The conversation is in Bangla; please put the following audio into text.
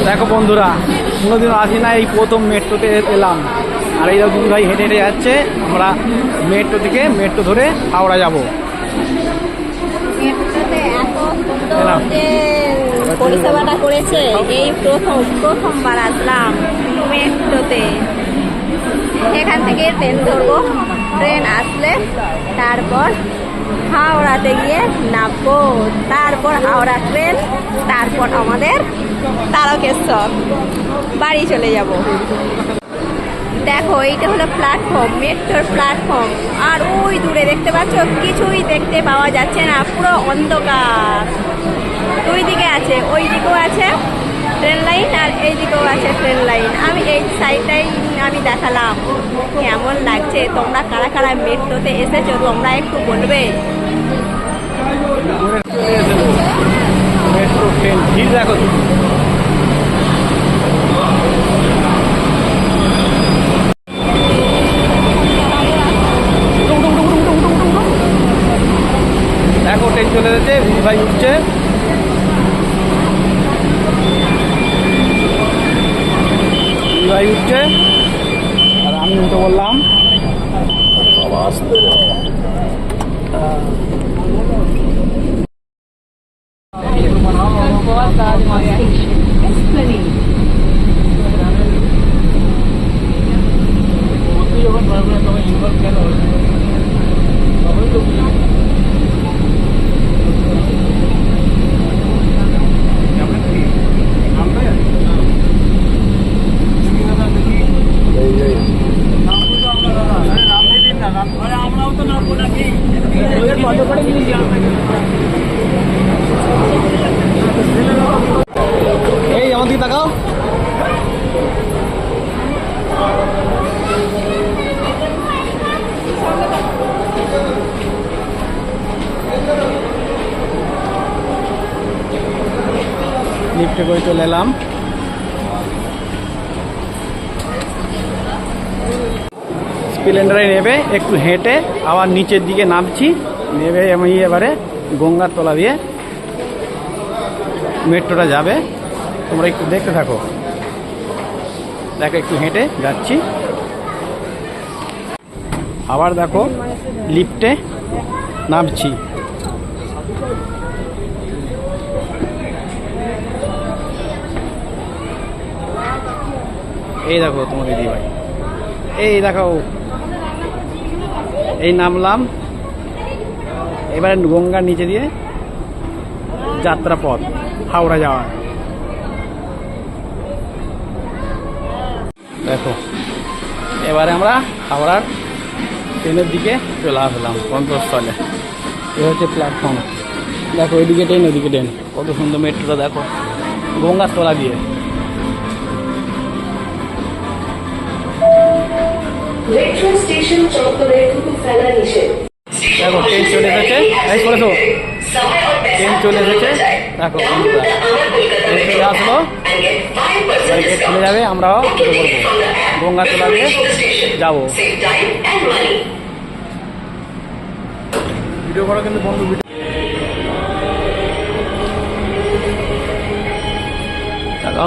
দেখো বন্ধুরা, কোনোদিনও আসি না, এই প্রথম মেট্রোতে এলাম। আর এই দিদি ভাই হেঁটে হেঁটে যাচ্ছে, আমরা মেট্রো থেকে মেট্রো ধরে হাওড়া যাবো। পরিষেবাটা করেছে, এই প্রথমবার আসলাম মেট্রোতে। এখান থেকে ট্রেন ধরবো, ট্রেন আসলে তারপর হাওড়াতে গিয়ে নামবো, তারপর হাওড়া ট্রেন, তারপর আমাদের তারকেশ্বর বাড়ি চলে যাব। দেখো এইটা হলো প্ল্যাটফর্ম, মেট্রোর প্ল্যাটফর্ম। আর ওই দূরে দেখতে পাচ্ছ, কিছুই দেখতে পাওয়া যাচ্ছে না, পুরো অন্ধকার। দুই দিকে আছে, ওই দিকেও আছে ট্রেন লাইন আর এই দিকেও আছে ট্রেন লাইন। আমি এই সাইডটাই আমি দেখালাম। কেমন লাগছে? তোমরা কারা কারা মেট্রোতে এসেছো তোমরা একটু বলবে। মেট্রো ট্রেন ভিড় দেখো। দেখো ট্রেন চলে যাচ্ছে, দিদি ভাই উঠছে। দিদি ভাই উঠছে আর আমি উঠে বললাম। এই আমার দিকে তাকাও। লিফটে করে চলে এলাম। স্প্লেন্ডারে নেবে একটু হেঁটে আবার নিচের দিকে নামছি। নেবে আমি এবারে গঙ্গার তলা দিয়ে মেট্রোটা যাবে। তোমরা একটু দেখতে থাকো। দেখো একটু হেঁটে যাচ্ছি। আবার দেখো লিফটে নামছি। এই দেখো তোমার দিদি ভাই, এই দেখো এই নামলাম। এবারে গঙ্গার নিচে দিয়ে যাত্রা পথ হাওড়া যাওয়ার। দেখো এবারে আমরা হাওড়ার ট্রেনের দিকে চলে আসলাম গন্তব্যস্থলে। এ হচ্ছে প্ল্যাটফর্ম। দেখো এদিকে ট্রেন, ওদিকে ট্রেন। কত সুন্দর মেট্রোটা দেখো, গঙ্গার তলা দিয়ে। মেট্রো স্টেশন চত্বরে থুতু ফেলা নিষেধ। দেখো ট্রেন চলে এসেছে, এই করেছো, ট্রেন চলে এসেছে। দেখো বন্ধুরা, ট্রেন চলে আসলো, গেট খুলে যাবে, আমরাও উঠে পড়বো, গঙ্গা তলা দিয়ে যাবো। ভিডিও করো কিন্তু বন্ধু, দেখো